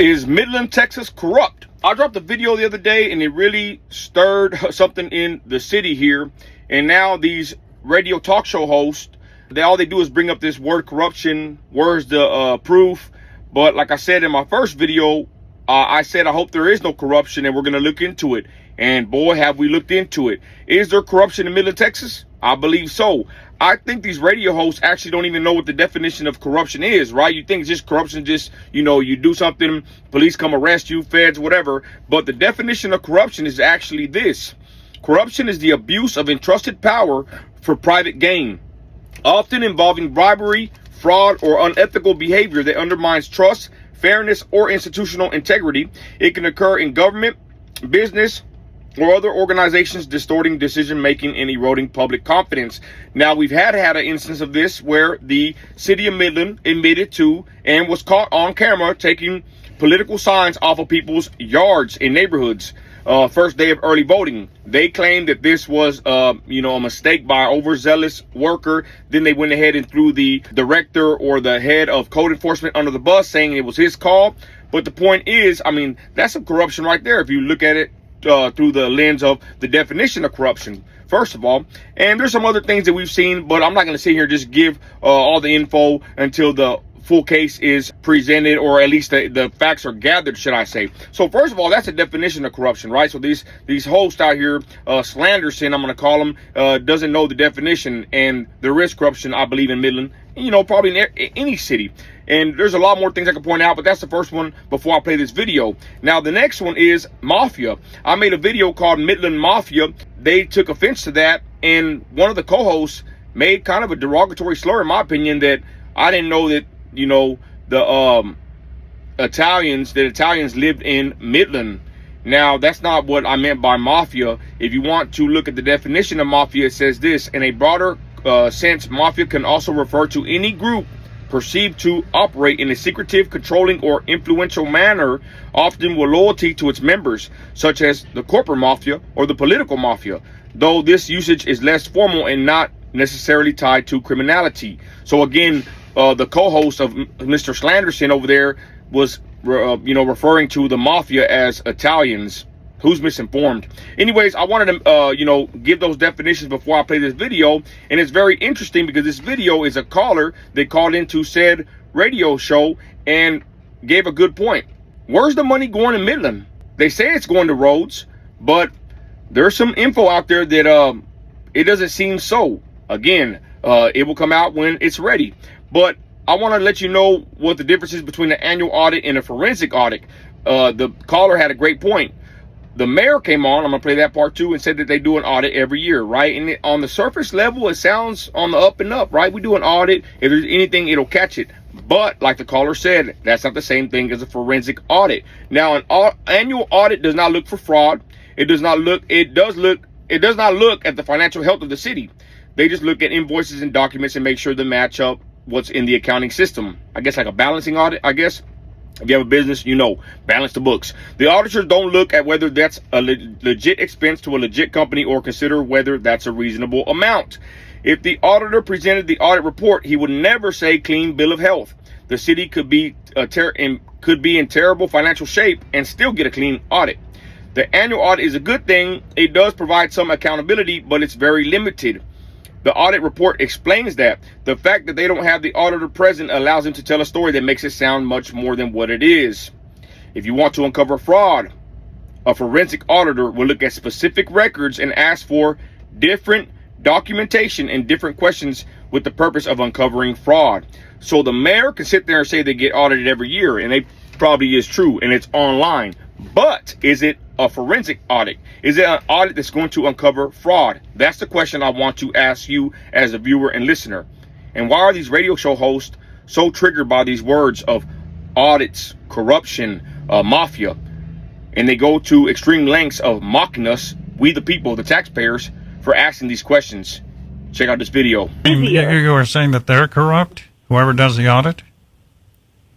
Is Midland, Texas corrupt? I dropped a video the other day and it really stirred something in the city here. And now these radio talk show hosts, all they do is bring up this word corruption. Where's the proof? But like I said in my first video, I said I hope there is no corruption and we're going to look into it. And boy, have we looked into it. Is there corruption in Midland, Texas? I believe so. I think these radio hosts actually don't even know what the definition of corruption is, right? You think it's just corruption, just, you do something, police come arrest you, feds, whatever. But the definition of corruption is actually this. Corruption is the abuse of entrusted power for private gain, often involving bribery, fraud, or unethical behavior that undermines trust, fairness, or institutional integrity. It can occur in government, business, or other organizations, distorting decision-making and eroding public confidence. Now, we've had an instance of this where the city of Midland admitted to and was caught on camera taking political signs off of people's yards in neighborhoods. First day of early voting. They claimed that this was, a mistake by an overzealous worker. Then they went ahead and threw the director or the head of code enforcement under the bus, saying it was his call. But the point is, that's some corruption right there if you look at it through the lens of the definition of corruption, first of all. And there's some other things that we've seen, but I'm not going to sit here and just give all the info until the full case is presented, or at least the facts are gathered, should I say. So first of all, that's a definition of corruption, right? So these hosts out here, Slandersons, I'm going to call them, doesn't know the definition, and there is corruption, I believe, in Midland, probably in any city. And there's a lot more things I can point out, but that's the first one before I play this video. Now, the next one is Mafia. I made a video called Midland Mafia. They took offense to that, and one of the co-hosts made kind of a derogatory slur, in my opinion, that I didn't know that, the Italians lived in Midland. Now, that's not what I meant by mafia. If you want to look at the definition of mafia, it says this: in a broader sense, mafia can also refer to any group perceived to operate in a secretive, controlling, or influential manner, often with loyalty to its members, such as the corporate mafia or the political mafia, though this usage is less formal and not necessarily tied to criminality. So again, the co-host of Mr. Slanderson over there was, referring to the mafia as Italians. Who's misinformed? Anyways, I wanted to, give those definitions before I play this video. And it's very interesting because this video is a caller that called into said radio show and gave a good point. Where's the money going in Midland? They say it's going to roads, but there's some info out there that it doesn't seem so. Again, it will come out when it's ready. But I want to let you know what the difference is between an annual audit and a forensic audit. The caller had a great point. The mayor came on, I'm going to play that part too, and said that they do an audit every year, right? And on the surface level, it sounds on the up and up, right? We do an audit. If there's anything, it'll catch it. But like the caller said, that's not the same thing as a forensic audit. Now, an annual audit does not look for fraud. It does not look at the financial health of the city. They just look at invoices and documents and make sure they match up what's in the accounting system. I guess like a balancing audit, I guess. If you have a business, balance the books. The auditors don't look at whether that's a legit expense to a legit company or consider whether that's a reasonable amount. If the auditor presented the audit report, he would never say clean bill of health. The city could be in terrible financial shape and still get a clean audit. The annual audit is a good thing. It does provide some accountability, but it's very limited. The audit report explains that. The fact that they don't have the auditor present allows them to tell a story that makes it sound much more than what it is. If you want to uncover fraud, a forensic auditor will look at specific records and ask for different documentation and different questions with the purpose of uncovering fraud. So the mayor can sit there and say they get audited every year, and they probably is true, and it's online. But is it a forensic audit? Is it an audit that's going to uncover fraud? That's the question I want to ask you as a viewer and listener. And why are these radio show hosts so triggered by these words of audits, corruption, mafia? And they go to extreme lengths of mocking us, we the people, the taxpayers, for asking these questions. Check out this video. You were saying that they're corrupt? Whoever does the audit?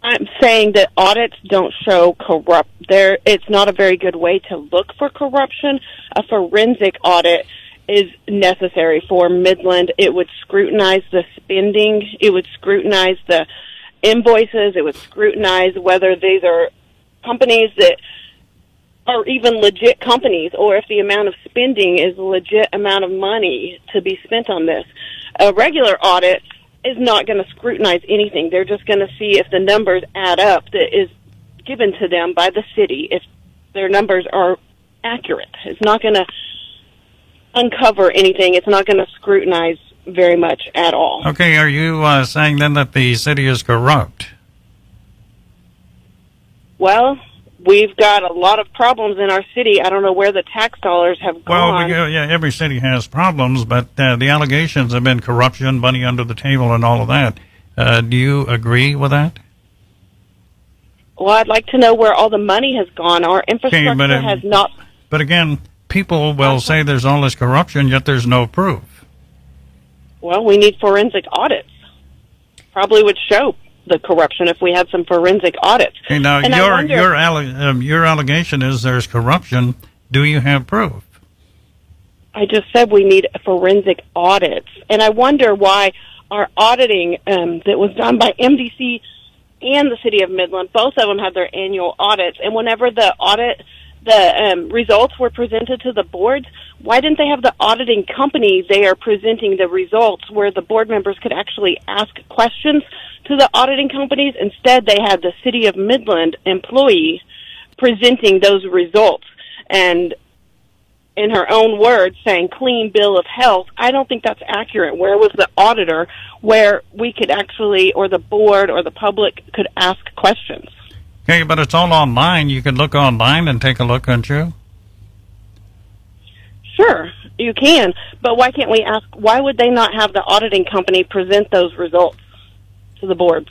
I'm saying that audits don't show corrupt. It's not a very good way to look for corruption. A forensic audit is necessary for Midland. It would scrutinize the spending. It would scrutinize the invoices. It would scrutinize whether these are companies that are even legit companies, or if the amount of spending is a legit amount of money to be spent on this. A regular audit is not going to scrutinize anything. They're just going to see if the numbers add up that is given to them by the city, if their numbers are accurate. It's not going to uncover anything. It's not going to scrutinize very much at all. Okay, are you saying then that the city is corrupt? Well, we've got a lot of problems in our city. I don't know where the tax dollars have gone. Well, yeah, every city has problems, but the allegations have been corruption, money under the table, and all of that. Do you agree with that? Well, I'd like to know where all the money has gone. Our infrastructure has not... But again, people will say there's all this corruption, yet there's no proof. Well, we need forensic audits. Probably would show the corruption if we had some forensic audits. Okay, now, And your allegation is there's corruption. Do you have proof? I just said we need forensic audits. And I wonder why our auditing that was done by MDC and the City of Midland, both of them had their annual audits. And whenever the results were presented to the boards, why didn't they have the auditing company there presenting the results where the board members could actually ask questions to the auditing companies? Instead, they had the City of Midland employee presenting those results and, in her own words, saying clean bill of health. I don't think that's accurate. Where was the auditor where we could actually, or the board or the public could ask questions? Okay, but it's all online. You can look online and take a look, can't you? Sure, you can. But why can't we ask, why would they not have the auditing company present those results to the boards?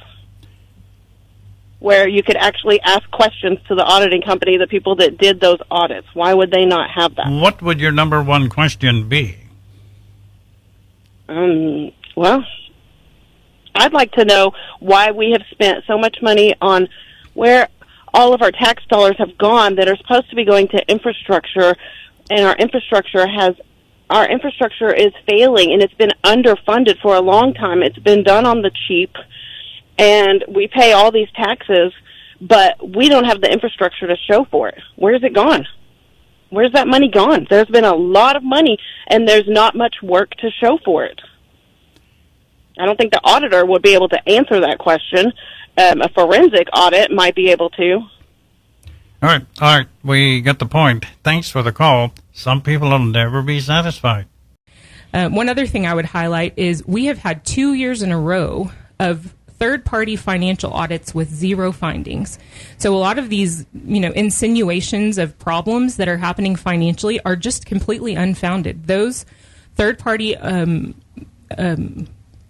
Where you could actually ask questions to the auditing company, the people that did those audits. Why would they not have that? What would your number one question be? Well, I'd like to know why we have spent so much money on where all of our tax dollars have gone that are supposed to be going to infrastructure, and our infrastructure is failing, and it's been underfunded for a long time. It's been done on the cheap, and we pay all these taxes, but we don't have the infrastructure to show for it. Where's it gone? Where's that money gone? There's been a lot of money, and there's not much work to show for it. I don't think the auditor would be able to answer that question. A forensic audit might be able to. All right, we get the point. Thanks for the call. Some people will never be satisfied. One other thing I would highlight is we have had 2 years in a row of third-party financial audits with zero findings. So a lot of these, insinuations of problems that are happening financially are just completely unfounded. Those third-party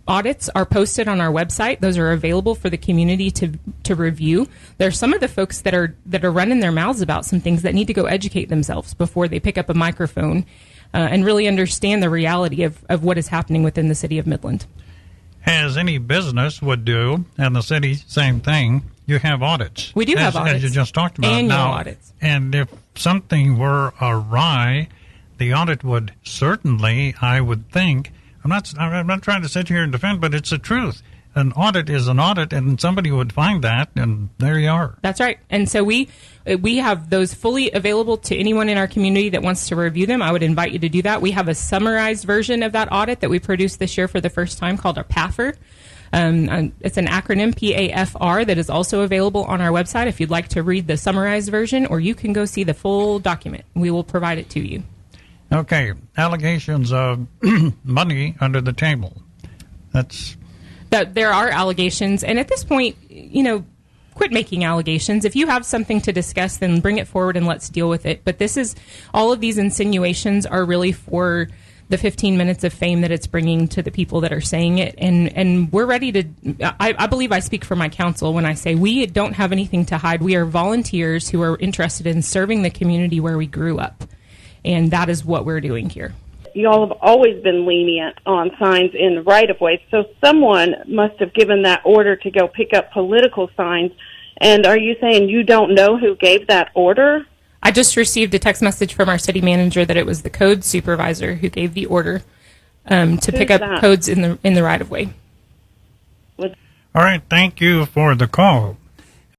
audits are posted on our website. Those are available for the community to review. There are some of the folks that are running their mouths about some things that need to go educate themselves before they pick up a microphone and really understand the reality of what is happening within the City of Midland. As any business would do, and the city, same thing, you have audits. We do have audits. As you just talked about. Annual audits. And if something were awry, the audit would certainly, I would think, I'm not trying to sit here and defend, but it's the truth. An audit is an audit, and somebody would find that, and there you are. That's right. And so we have those fully available to anyone in our community that wants to review them. I would invite you to do that. We have a summarized version of that audit that we produced this year for the first time called our PAFR. It's an acronym, PAFR, that is also available on our website if you'd like to read the summarized version, or you can go see the full document. We will provide it to you. Okay, allegations of money under the table. That there are allegations, and at this point, quit making allegations. If you have something to discuss, then bring it forward and let's deal with it. But all of these insinuations are really for the 15 minutes of fame that it's bringing to the people that are saying it, and we're ready to. I believe I speak for my council when I say we don't have anything to hide. We are volunteers who are interested in serving the community where we grew up. And that is what we're doing here. Y'all have always been lenient on signs in right-of-ways, so someone must have given that order to go pick up political signs. And are you saying you don't know who gave that order? I just received a text message from our city manager that it was the code supervisor who gave the order to pick up codes in the right-of-way. All right, thank you for the call.